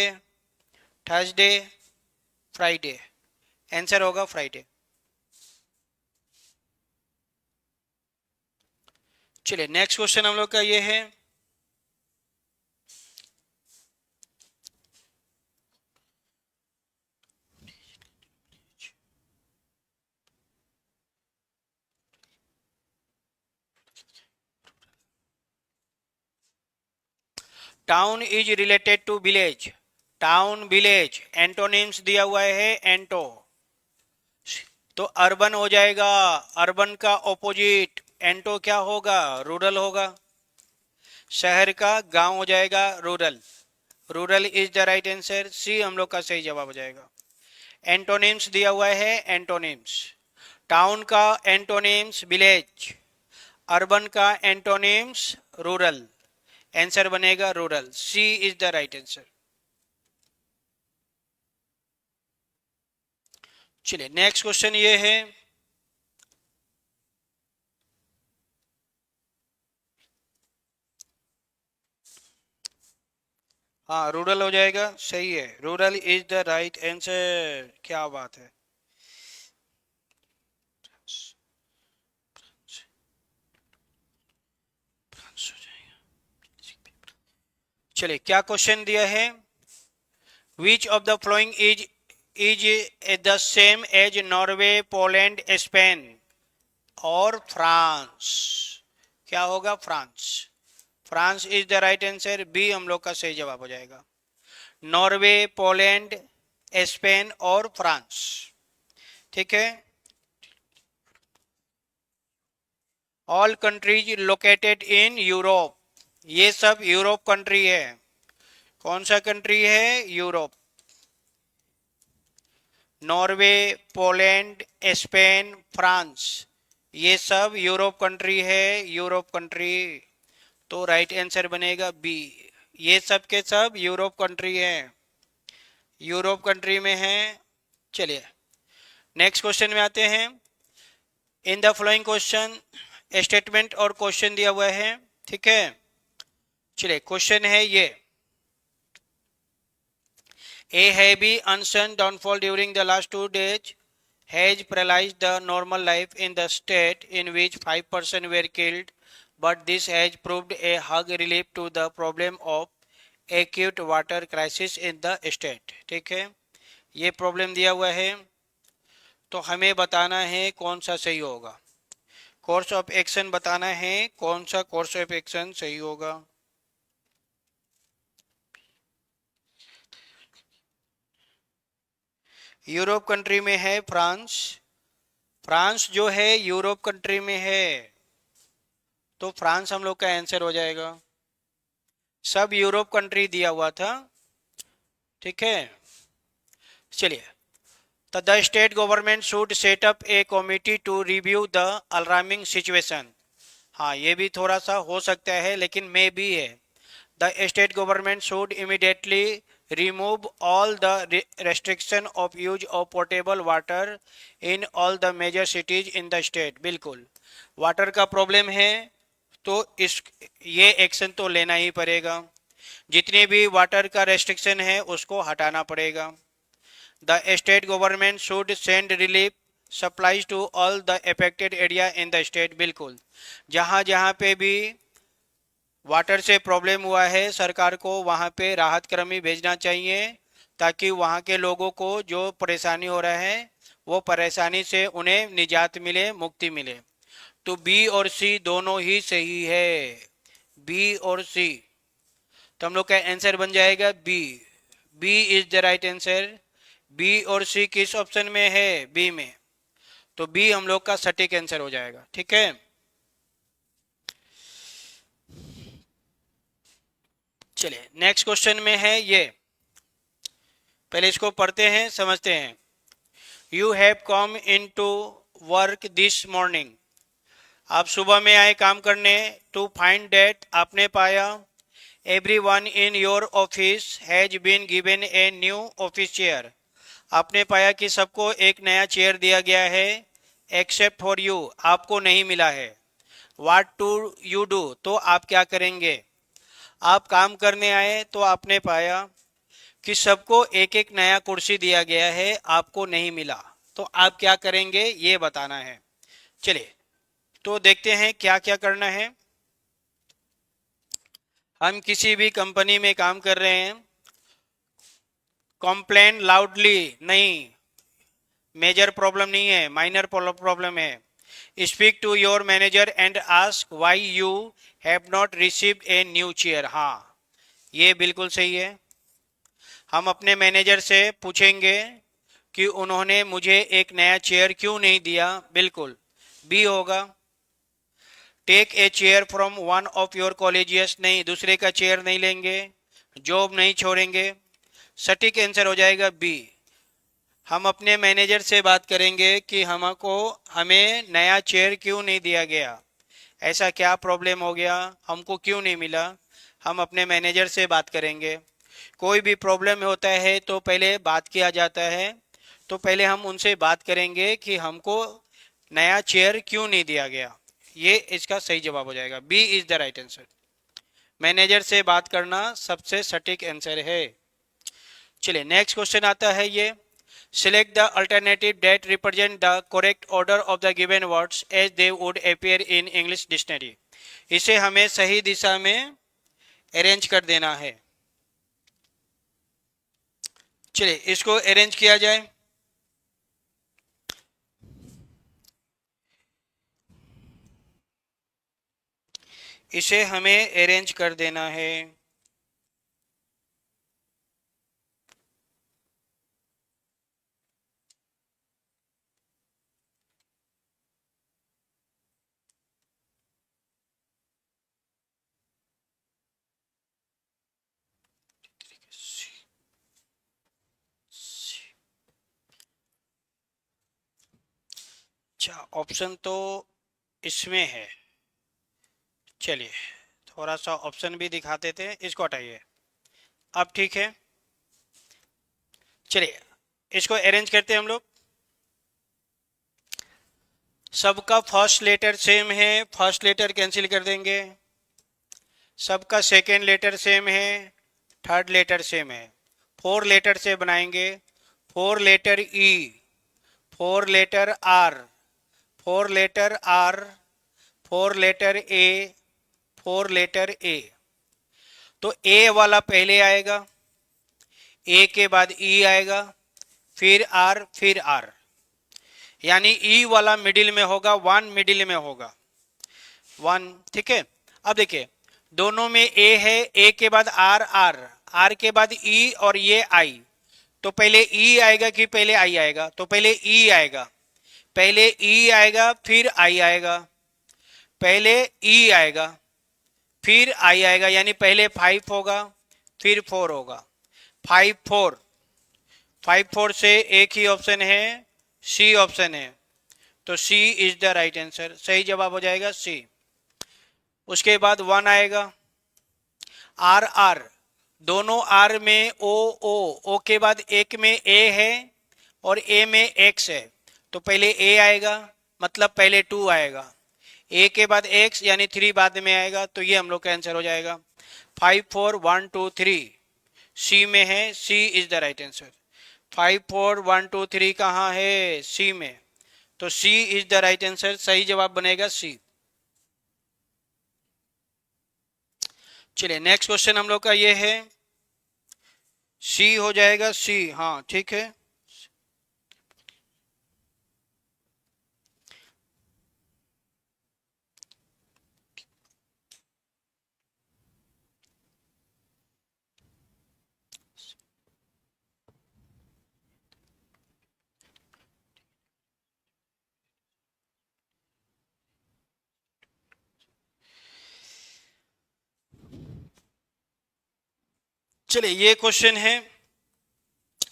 Thursday, Friday, answer होगा फ्राइडे। चलिए नेक्स्ट क्वेश्चन हम लोग का ये है, town is related to village, town village antonyms दिया हुआ है, एंटो, तो अर्बन हो जाएगा, अर्बन का ऑपोजिट एंटो क्या होगा, रूरल होगा। शहर का गांव हो जाएगा rural, rural is the right answer, C हम लोग का सही जवाब हो जाएगा। एंटोनिम्स दिया हुआ है, एंटोनिम्स, टाउन का एंटोनिम्स विलेज, अर्बन का एंटोनिम्स रूरल, आंसर बनेगा rural, C is the right answer. चलिए नेक्स्ट क्वेश्चन ये है, हाँ रूरल हो जाएगा, सही है, rural is the right answer, क्या बात है। चलिए क्या क्वेश्चन दिया है, which of the following is the same as Norway, Poland, Spain और फ्रांस, क्या होगा, France, France is the right answer, B हम लोग का सही जवाब हो जाएगा। नॉर्वे, पोलैंड, स्पेन और फ्रांस, ठीक है। All countries located in Europe, ये सब यूरोप कंट्री है, कौन सा कंट्री है, Europe. Norway, Poland, Spain, France, ये सब यूरोप कंट्री है, यूरोप कंट्री, तो राइट आंसर बनेगा बी, ये सब के सब यूरोप कंट्री है, यूरोप कंट्री में है। चलिए नेक्स्ट क्वेश्चन में आते हैं, in the following question statement और क्वेश्चन दिया हुआ है, ठीक है। चलिए क्वेश्चन है ये, A heavy unseen downfall during the last 2 days has paralyzed the normal life in the state in which 5% were killed, but this has proved a hug relief to the problem of acute water crisis in the state. ठीक है, ये प्रॉब्लम दिया हुआ है, तो हमें बताना है कौन सा सही होगा। कोर्स ऑफ एक्शन बताना है कौन सा कोर्स ऑफ एक्शन सही होगा। यूरोप कंट्री में है फ्रांस। फ्रांस जो है यूरोप कंट्री में है, तो फ्रांस हम लोग का आंसर हो जाएगा। सब यूरोप कंट्री दिया हुआ था, ठीक है। चलिए, तो the state government should set up a committee to review the alarming situation. हाँ, ये भी थोड़ा सा हो सकता है, लेकिन मे भी है। The state government should immediately remove all the restriction of use of portable water in all the major cities in the state. बिल्कुल, वाटर का प्रॉब्लम है, तो इस ये एक्शन तो लेना ही पड़ेगा। जितने भी वाटर का रेस्ट्रिक्शन है उसको हटाना पड़ेगा। The state government should send relief supplies to all the affected area in the state. बिल्कुल, जहाँ जहाँ पे भी वाटर से प्रॉब्लम हुआ है, सरकार को वहाँ पे राहत कर्मी भेजना चाहिए, ताकि वहाँ के लोगों को जो परेशानी हो रहा है वो परेशानी से उन्हें निजात मिले, मुक्ति मिले। तो बी और सी दोनों ही सही है, बी और सी। तो हम लोग का आंसर बन जाएगा B. B is the right answer. B और सी किस ऑप्शन में है? बी में। तो बी हम लोग का सटीक आंसर हो जाएगा, ठीक है। चलिए, नेक्स्ट क्वेश्चन में है ये, पहले इसको पढ़ते हैं, समझते हैं। You have come in to work this morning. आप सुबह में आए काम करने। टू फाइंड डेट, आपने पाया। Everyone in your office has been given a new office chair. आपने पाया कि सबको एक नया चेयर दिया गया है, एक्सेप्ट फॉर यू, आपको नहीं मिला है। व्हाट टू यू डू, तो आप क्या करेंगे। आप काम करने आए तो आपने पाया कि सबको एक एक नया कुर्सी दिया गया है, आपको नहीं मिला, तो आप क्या करेंगे ये बताना है। चलिए, तो देखते हैं क्या क्या करना है। हम किसी भी कंपनी में काम कर रहे हैं। कंप्लेन लाउडली नहीं, मेजर प्रॉब्लम नहीं है, माइनर प्रॉब्लम है। Speak to your manager and ask why you have not received a new chair. हाँ, ये बिल्कुल सही है। हम अपने मैनेजर से पूछेंगे कि उन्होंने मुझे एक नया चेयर क्यों नहीं दिया। बिल्कुल, बी होगा। Take a chair from one of your colleagues, नहीं, दूसरे का चेयर नहीं लेंगे, जॉब नहीं छोड़ेंगे। सटीक आंसर हो जाएगा बी। हम अपने मैनेजर से बात करेंगे कि हमें नया चेयर क्यों नहीं दिया गया, ऐसा क्या प्रॉब्लम हो गया, हमको क्यों नहीं मिला। हम अपने मैनेजर से बात करेंगे। कोई भी प्रॉब्लम होता है तो पहले बात किया जाता है, तो पहले हम उनसे बात करेंगे कि हमको नया चेयर क्यों नहीं दिया गया। ये इसका सही जवाब हो जाएगा, B is the right answer. Manager से बात करना सबसे सटीक आंसर है। चलिए, नेक्स्ट क्वेश्चन आता है ये, select the alternative that represent the correct order of the given words as they would appear in English dictionary। इसे हमें सही दिशा में अरेंज कर देना है। चलिए, इसको अरेंज किया जाए। इसे हमें अरेंज कर देना है। अच्छा, ऑप्शन तो इसमें है। चलिए, थोड़ा सा ऑप्शन भी दिखाते थे, इसको हटाइए। अब ठीक है, चलिए इसको अरेंज करते हैं हम लोग। सबका फर्स्ट लेटर सेम है, फर्स्ट लेटर कैंसिल कर देंगे। सबका सेकेंड लेटर सेम है, थर्ड लेटर सेम है। 4 लेटर से बनाएंगे। 4 letter E, 4 letter R, 4 letter R, 4 letter A, 4 letter A. तो ए वाला पहले आएगा, ए के बाद ई आएगा, फिर आर, फिर आर, यानी ई वाला मिडिल में होगा, 1 मिडिल में होगा, 1। ठीक है, अब देखिए दोनों में ए है, ए के बाद आर, आर, आर के बाद ई और ये आई। तो पहले ई आएगा कि पहले आई आएगा? तो पहले ई आएगा, पहले ई आएगा फिर आई आएगा, पहले ई आएगा फिर आई आएगा, यानी पहले 5 होगा फिर 4 होगा। 5 4, 5 4 से एक ही ऑप्शन है, सी ऑप्शन है। तो सी इज द राइट आंसर, सही जवाब हो जाएगा सी। उसके बाद 1 आएगा, आर आर, दोनों आर में ओ ओ, ओ के बाद एक में ए है और ए में एक्स है। तो पहले ए आएगा, मतलब पहले 2 आएगा, ए के बाद एक्स यानी 3 बाद में आएगा। तो ये हम लोग का आंसर हो जाएगा 5 4 1 2 3, सी में है, सी इज द राइट आंसर। 5 4 1 2 3 कहाँ है? सी में। तो सी इज द राइट आंसर, सही जवाब बनेगा सी। चलिए नेक्स्ट क्वेश्चन हम लोग का ये है, सी हो जाएगा सी, हाँ ठीक है। चलिए ये क्वेश्चन है,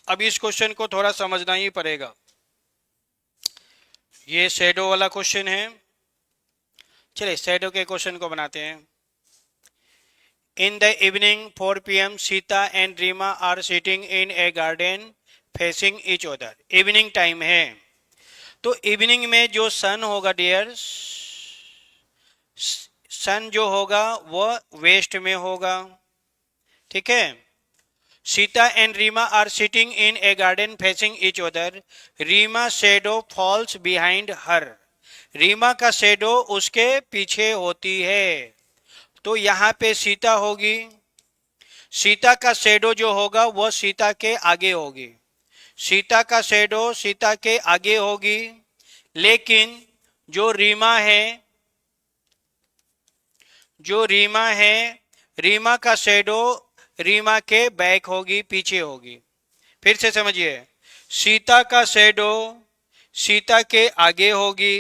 अब इस क्वेश्चन को थोड़ा समझना ही पड़ेगा। ये शैडो वाला क्वेश्चन है। चलिए शैडो के क्वेश्चन को बनाते हैं। In the evening 4 PM Sita and Reema are sitting in a garden facing each other. Evening time है, तो इवनिंग में जो सन होगा डियर, सन जो होगा वह वेस्ट में होगा। ठीक है, Sita and Reema are sitting in a garden facing each other, Reema shadow falls behind her, Reema का शेडो उसके पीछे होती है। तो यहाँ पे सीता होगी, सीता का शेडो जो होगा वह सीता के आगे होगी, सीता का शेडो सीता के आगे होगी। लेकिन जो रीमा है, जो रीमा है, रीमा का शेडो रीमा के बैक होगी, पीछे होगी। फिर से समझिए, सीता का शेडो सीता के आगे होगी,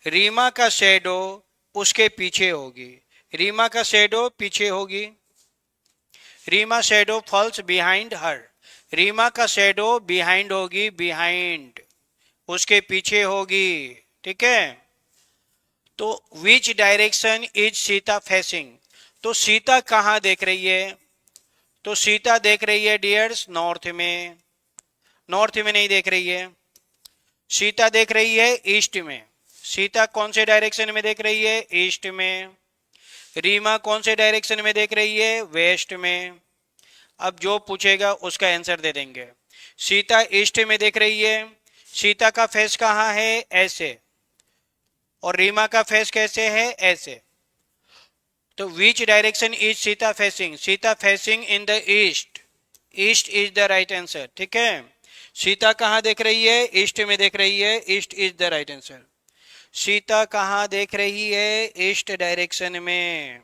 रीमा का शेडो उसके पीछे होगी, रीमा का शेडो पीछे होगी। Reema shadow falls behind her, Reema का शेडो बिहाइंड होगी, बिहाइंड उसके पीछे होगी। ठीक है, तो which direction is Sita facing, तो सीता कहाँ देख रही है? तो सीता देख रही है डियर्स नॉर्थ में, नॉर्थ में नहीं देख रही है, सीता देख रही है ईस्ट में। सीता कौन से डायरेक्शन में देख रही है? ईस्ट में। रीमा कौन से डायरेक्शन में देख रही है? वेस्ट में। अब जो पूछेगा उसका आंसर दे देंगे। सीता ईस्ट में देख रही है, सीता का फेस कहाँ है? ऐसे, और रीमा का फेस कैसे है? ऐसे। तो which direction is Sita facing? Sita facing in the east, east is the right answer. ठीक है, सीता कहाँ देख रही है? ईस्ट में देख रही है, east is the right answer. Sita कहाँ देख रही है? ईस्ट डायरेक्शन में।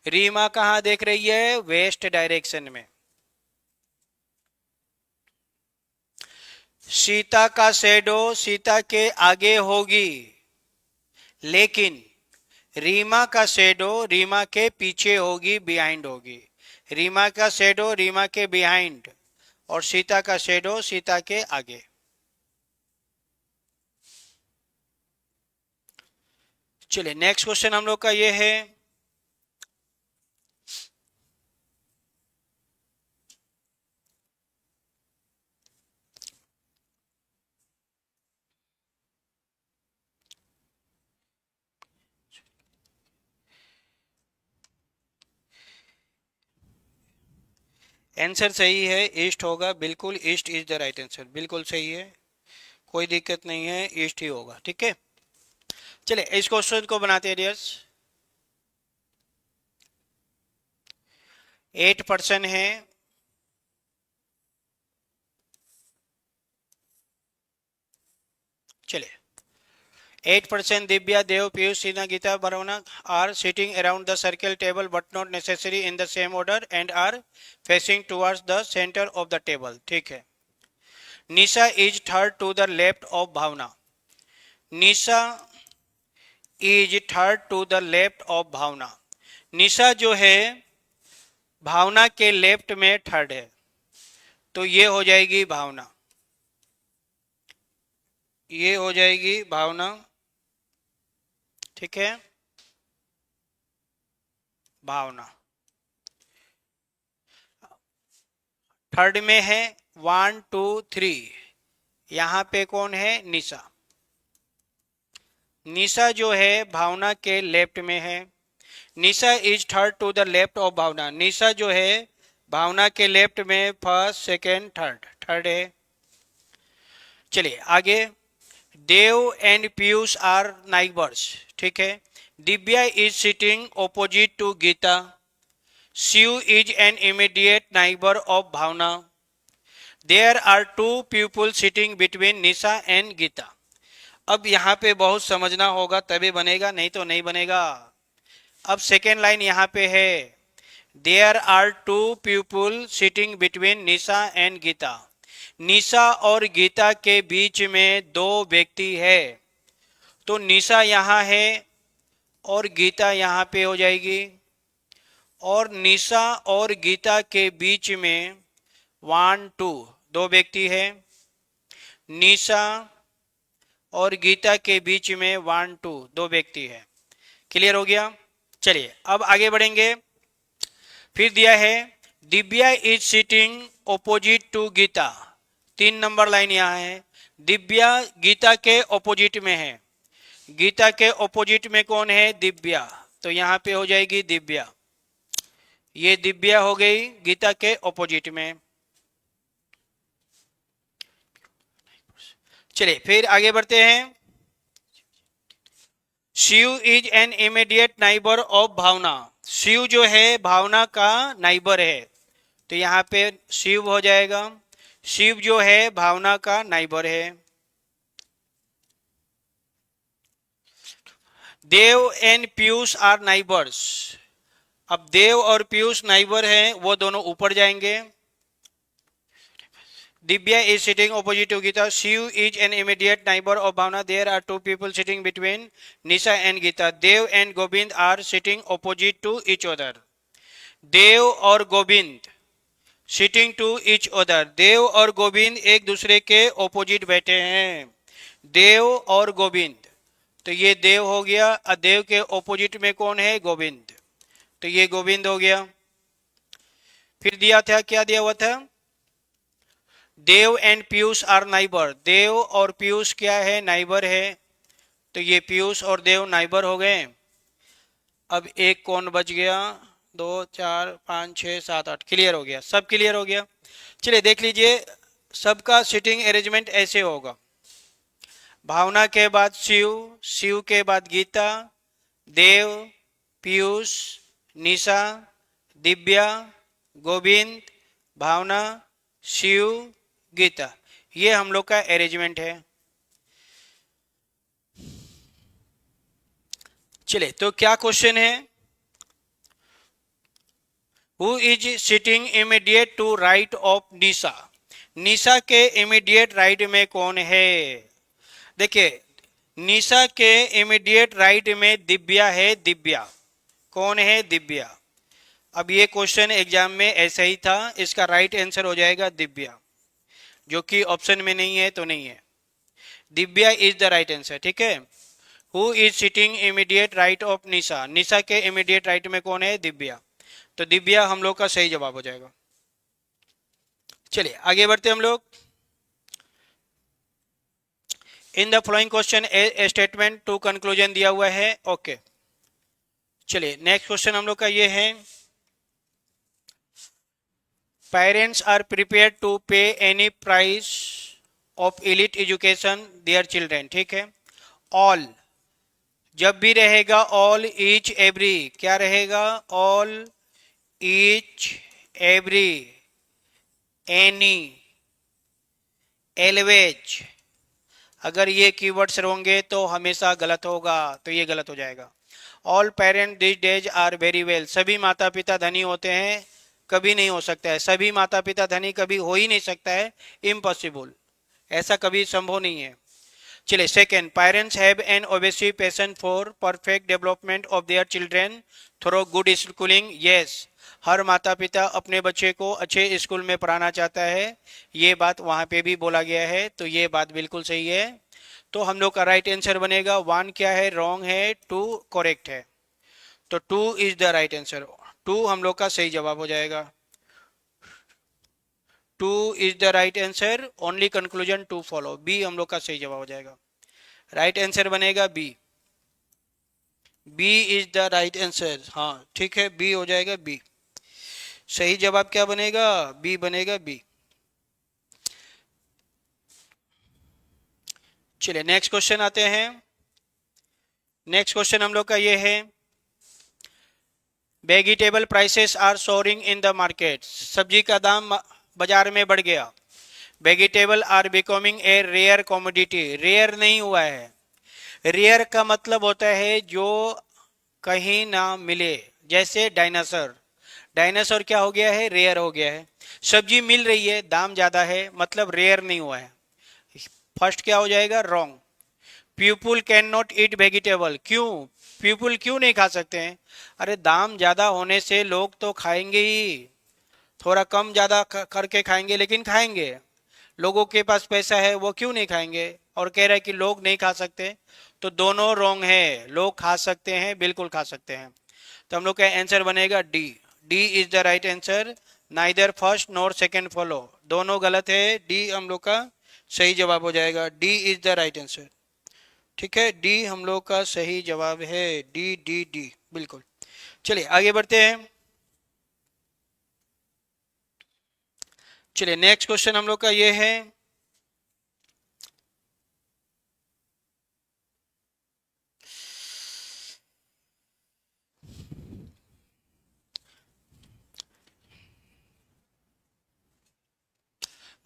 रीमा कहाँ देख रही है? वेस्ट डायरेक्शन में। सीता का शैडो सीता के आगे होगी, लेकिन रीमा का शैडो रीमा के पीछे होगी, बिहाइंड होगी। रीमा का शैडो रीमा के बिहाइंड और सीता का शैडो सीता के आगे। चलिए नेक्स्ट क्वेश्चन हम लोग का ये है, आंसर सही है, ईस्ट होगा, बिल्कुल east is the right answer, बिल्कुल सही है, कोई दिक्कत नहीं है, ईस्ट ही होगा। ठीक है, चलिए इस क्वेश्चन को बनाते हैं डियर्स। 8% है, चलिए 8% Divya, Dev, Piyush, Sina, Gita, Bharavana are sitting around the circle table but not necessarily in the same order and are facing towards the center of the table. ठीक है। Nisha is third to the left of Bhavna. Nisha is third to the left of Bhavna. निशा जो है भावना के लेफ्ट में थर्ड है, तो ये हो जाएगी भावना, ये हो जाएगी भावना। ठीक है, भावना थर्ड में है, 1 2 3, यहां पे कौन है, निशा। निशा जो है भावना के लेफ्ट में है, Nisha is third to the left of Bhavna. Nisha जो है भावना के लेफ्ट में फर्स्ट सेकेंड थर्ड, थर्ड है। चलिए आगे, Dev and Piyush are neighbours. ठीक है, Divya is sitting opposite to Geeta, Shiv is an immediate neighbour of Bhavna, there are two people sitting between Nisha and Geeta. अब यहाँ पे बहुत समझना होगा तभी बनेगा, नहीं तो नहीं बनेगा। अब सेकेंड लाइन यहाँ पे है, there are two people sitting between Nisha and Geeta. Nisha और गीता के बीच में दो व्यक्ति है, तो निशा यहाँ है और गीता यहाँ पे हो जाएगी, और निशा और गीता के बीच में 1 2 दो व्यक्ति है, निशा और गीता के बीच में 1 2 दो व्यक्ति है। क्लियर हो गया। चलिए अब आगे बढ़ेंगे। फिर दिया है, Divya is sitting opposite to Geeta. 3 number line यहाँ है, दिव्या गीता के ऑपोजिट में है, गीता के ऑपोजिट में कौन है, दिव्या, तो यहाँ पे हो जाएगी दिव्या, ये दिव्या हो गई गीता के ऑपोजिट में। चलिए फिर आगे बढ़ते हैं। Shiv is an immediate neighbour of Bhavna. Shiv जो है भावना का नाइबर है, तो यहाँ पे शिव हो जाएगा, शिव जो है भावना का नाइबर है। देव एंड पीयूष आर नाइबर्स। अब देव और पीयूष नाइबर हैं, वो दोनों ऊपर जाएंगे। Divya is sitting opposite to Geeta, Shiv is an immediate neighbour of Bhavna, there are two people sitting between Nisha and Geeta, Dev and Govind are sitting opposite to each other. Dev और Govind sitting to each other, Dev और गोविंद एक दूसरे के ऑपोजिट बैठे हैं, देव और गोविंद, तो ये देव हो गया, और देव के ऑपोजिट में कौन है, गोविंद, तो ये गोविंद हो गया। फिर दिया था, क्या दिया हुआ था, देव एंड पीयूष आर नाइबर, देव और पीयूष क्या है, नाइबर है, तो ये पीयूष और देव नाइबर हो गए। अब एक कौन बच गया, 2 4 5 6 7 8, क्लियर हो गया, सब क्लियर हो गया। चलिए देख लीजिए, सबका सिटिंग अरेंजमेंट ऐसे होगा, भावना के बाद शिव, शिव के बाद गीता, देव, पीयूष, निशा, दिव्या, गोविंद, भावना, शिव, गीता, ये हम लोग का अरेंजमेंट है। चलिए तो क्या क्वेश्चन है, who is sitting immediate to right of Nisha. Nisha के इमीडिएट राइट में कौन है, देखिए निशा के इमीडिएट राइट में दिव्या है, दिव्या कौन है, दिव्या। अब ये क्वेश्चन एग्जाम में ऐसा ही था, इसका राइट आंसर हो जाएगा दिव्या, जो कि ऑप्शन में नहीं है तो नहीं है, Divya is the right answer. ठीक है, who is sitting immediate right of Nisha, Nisha के इमीडिएट राइट में कौन है, दिव्या, तो दिव्या हम लोग का सही जवाब हो जाएगा। चलिए आगे बढ़ते हम लोग। In the following question a statement two conclusion दिया हुआ है, ओके। चलिए नेक्स्ट क्वेश्चन हम लोग का ये है, पेरेंट्स आर प्रिपेयर टू पे any price of elite education their children, ठीक है। ऑल जब भी रहेगा ऑल ईच एवरी, क्या रहेगा? All each every, any, always, अगर ये कीवर्ड्स होंगे तो हमेशा गलत होगा, तो ये गलत हो जाएगा। All parent this days are very well, सभी माता पिता धनी होते हैं, कभी नहीं हो सकता है। सभी माता पिता धनी कभी हो ही नहीं सकता है, इम्पॉसिबल, ऐसा कभी संभव नहीं है। चलिए second, parents have an obsessive passion for perfect development of their children through good schooling, yes, हर माता पिता अपने बच्चे को अच्छे स्कूल में पढ़ाना चाहता है, ये बात वहां पे भी बोला गया है, तो ये बात बिल्कुल सही है। तो हम लोग का राइट आंसर बनेगा, वन क्या है? रॉन्ग है, टू करेक्ट है। तो two is the right answer, two हम लोग का सही जवाब हो जाएगा। Two is the right answer, only conclusion two follow, B हम लोग का सही जवाब हो जाएगा। राइट आंसर बनेगा B, B is the right answer. हाँ ठीक है, बी हो जाएगा, बी सही जवाब क्या बनेगा? बी बनेगा, बी। चलिए नेक्स्ट क्वेश्चन आते हैं। नेक्स्ट क्वेश्चन हम लोग का ये है, vegetable prices are soaring in the market, सब्जी का दाम बाजार में बढ़ गया। Vegetable are becoming a rare commodity, rare नहीं हुआ है, रेयर का मतलब होता है जो कहीं ना मिले, जैसे डायनासोर, डायनासोर क्या हो गया है? रेयर हो गया है। सब्जी मिल रही है, दाम ज्यादा है, मतलब रेयर नहीं हुआ है। फर्स्ट क्या हो जाएगा? Wrong. People can not eat vegetable, क्यों? पीपुल क्यों नहीं खा सकते हैं? अरे दाम ज्यादा होने से लोग तो खाएंगे ही, थोड़ा कम ज्यादा करके खाएंगे, लेकिन खाएंगे। लोगों के पास पैसा है, वो क्यों नहीं खाएंगे? और कह रहा है कि लोग नहीं खा सकते, तो दोनों रॉन्ग है, लोग खा सकते हैं, बिल्कुल खा सकते हैं। तो हम लोग का आंसर बनेगा D, D is the right answer, neither first nor second follow, दोनों गलत है, डी हम लोग का सही जवाब हो जाएगा, D is the right answer. ठीक है, डी हम लोग का सही जवाब है, डी डी डी बिल्कुल। चलिए आगे बढ़ते हैं। चलिए नेक्स्ट क्वेश्चन हम लोग का ये है,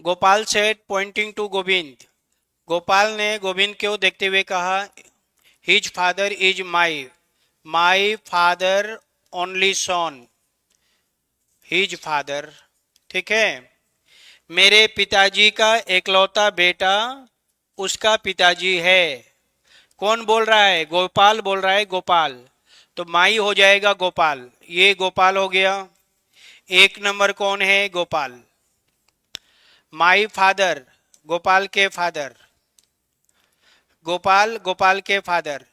Gopal said pointing to Govind, Gopal ने गोविंद को देखते हुए कहा, his father is my father only son, his father, ठीक है, मेरे पिताजी का एकलौता बेटा उसका पिताजी है। कौन बोल रहा है? गोपाल बोल रहा है, गोपाल, तो माई हो जाएगा गोपाल, ये गोपाल हो गया। एक नंबर कौन है? गोपाल। माई फादर, गोपाल के फादर, गोपाल गोपाल के फादर।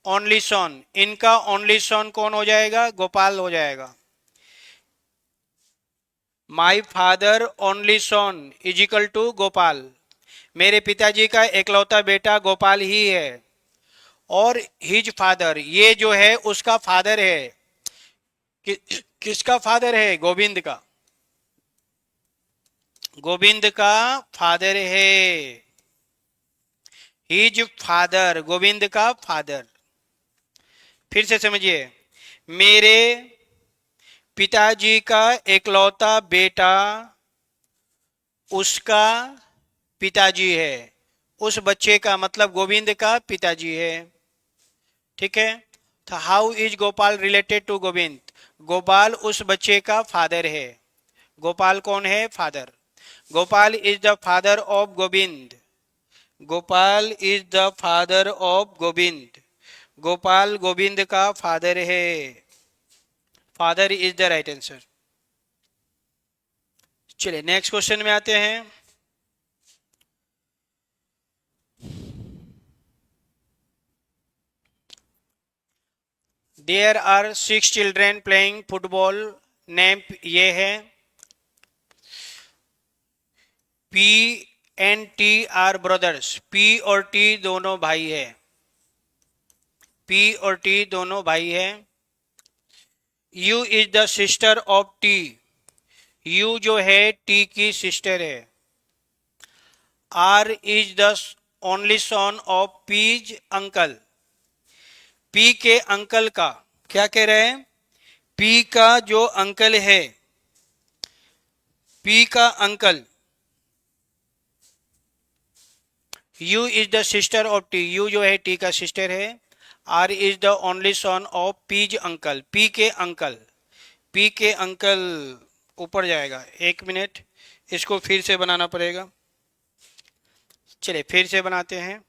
ओनली सन, इनका ओनली सन कौन हो जाएगा? गोपाल हो जाएगा। My father only son is equal to Gopal, मेरे पिताजी का एकलौता बेटा गोपाल ही है। और हिज फादर, ये जो है उसका फादर है, किसका फादर है? गोविंद का, गोविंद का फादर है, हिज फादर, गोविंद का फादर। फिर से समझिए, मेरे पिताजी का एकलौता बेटा उसका पिताजी है, उस बच्चे का मतलब गोविंद का पिताजी है, ठीक है। तो how is Gopal related to Govind? Gopal उस बच्चे का फादर है, गोपाल कौन है? Father. Gopal is the father of Govind, Gopal is the father of Govind, Gopal Govind का फादर है, father is the right answer. चलिए नेक्स्ट क्वेश्चन में आते हैं। There are 6 children playing football, name ये है, P and T are brothers, P और टी दोनों भाई है, पी और टी दोनों भाई है। U is the sister of T, U जो है टी की सिस्टर है। R is the only son of P's uncle. P के अंकल का क्या कह रहे हैं? पी का जो अंकल है, पी का uncle, U is the sister of T, U जो है टी का सिस्टर है। R is the only son of P's uncle, P के अंकल, पी के अंकल ऊपर जाएगा। एक मिनट, इसको फिर से बनाना पड़ेगा। चलिए फिर से बनाते हैं।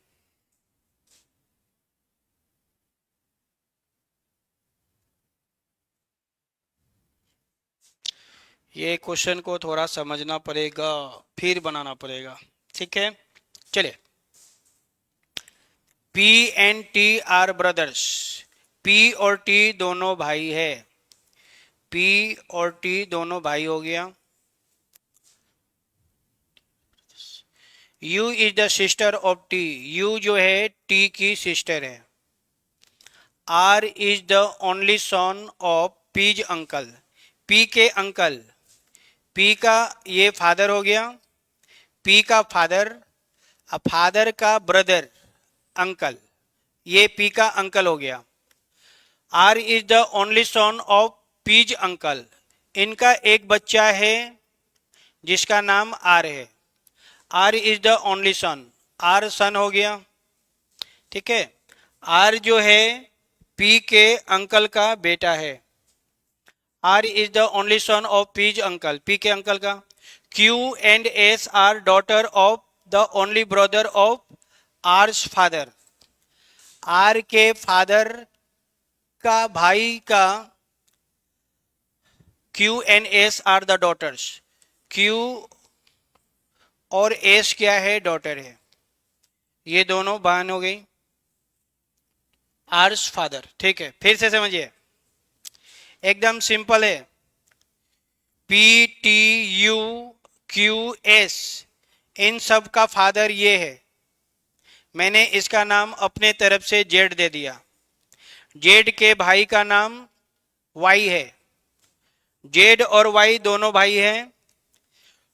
ये क्वेश्चन को थोड़ा समझना पड़ेगा, फिर बनाना पड़ेगा, ठीक है। चलिए, P and T are brothers. P और T दोनों भाई है। P और T दोनों भाई हो गया। U is the sister of T, U जो है T की सिस्टर है। R is the only son of P's uncle, P के अंकल, P का ये फादर हो गया, P का फादर, फादर का ब्रदर अंकल, ये P का अंकल हो गया। R is the only son of P's uncle, इनका एक बच्चा है जिसका नाम R है। R is the only sun, R सन हो गया, ठीक है। R जो है P के अंकल का बेटा है। R is the only son of P's uncle, P के अंकल का। Q and S are daughter of the only brother of R's father, R के फादर का भाई का Q and S are the daughters, Q और S क्या है? डॉटर है। ये दोनों बहन हो गई, R's फादर, ठीक है। फिर से समझिए, एकदम सिंपल है। P T U Q S, इन सब का फादर ये है। मैंने इसका नाम अपने तरफ से जेड दे दिया। जेड के भाई का नाम वाई है। जेड और वाई दोनों भाई हैं,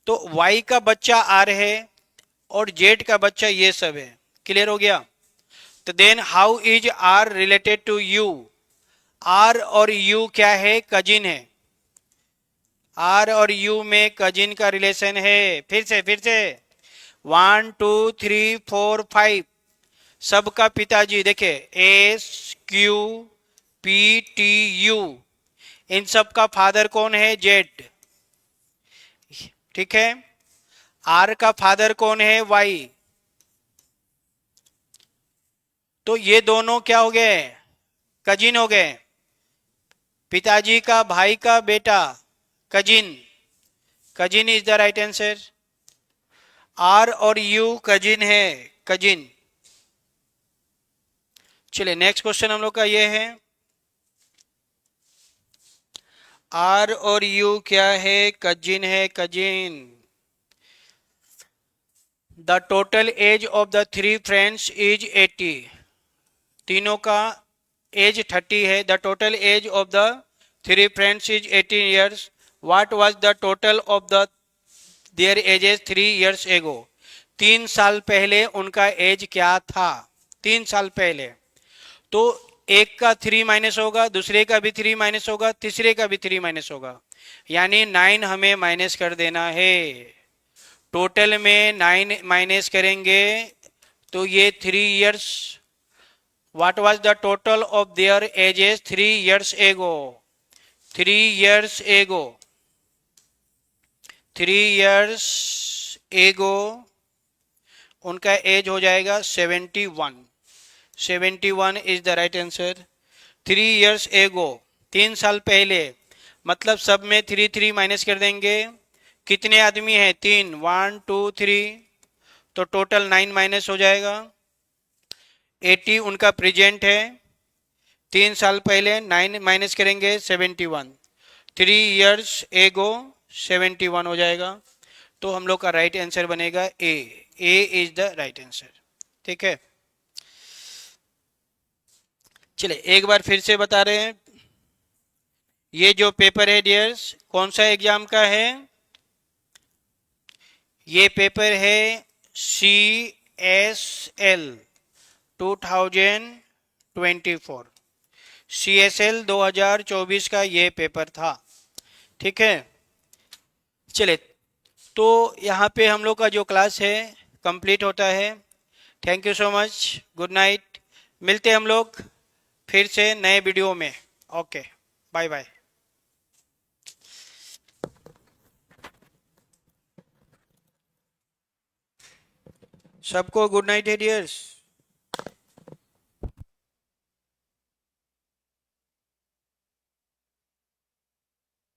तो वाई का बच्चा आर है और जेड का बच्चा ये सब है। क्लियर हो गया? तो then how is R related to U? R और यू क्या है? कजिन है। आर और यू में कजिन का रिलेशन है। फिर से 1 2 3 4 5 सबका पिताजी देखे, S Q P T U, इन सब का फादर कौन है? जेड, ठीक है। आर का फादर कौन है? वाई। तो ये दोनों क्या हो गए? कजिन हो गए। पिताजी का भाई का बेटा, cousin, cousin is the right answer. R और यू कजिन है, कजिन। चलिए नेक्स्ट क्वेश्चन हम लोग का ये है, आर और यू क्या है? कजिन है, cousin. The total age of the three friends is 80, तीनों का एज 30 है। The total age of the three friends is 18 years. What was the total of the their ages 3 years ago? 3 साल पहले उनका एज क्या था? 3 साल पहले। तो एक का 3 माइनस होगा, दूसरे का भी 3 माइनस होगा, तीसरे का भी 3 माइनस होगा, यानी 9 हमें माइनस कर देना है। टोटल में 9 माइनस करेंगे तो ये 3 years. What was the total of their ages 3 years ago? 3 years ago, 3 years एगो उनका एज हो जाएगा 71। 71 is the right answer. 3 years ago, 3 साल पहले, मतलब सब में 3 3 माइनस कर देंगे। कितने आदमी हैं? 3, 1 2 3, तो टोटल 9 माइनस हो जाएगा। 80 उनका प्रेजेंट है, 3 साल पहले 9 माइनस करेंगे 71, 3 ईयर्स एगो 71 हो जाएगा। तो हम लोग का राइट आंसर बनेगा ए इज द राइट आंसर, ठीक है। चलिए एक बार फिर से बता रहे हैं, ये जो पेपर है डियर्स, कौन सा एग्जाम का है? ये पेपर है CSL 2024, CSL 2024 का ये पेपर था। ठीक है, चले तो यहाँ पे हम लोग का जो क्लास है कंप्लीट होता है। Thank you so much, good night. मिलते हैं हम लोग फिर से नए वीडियो में। Okay, bye bye. सबको गुड नाइट है डियर्स।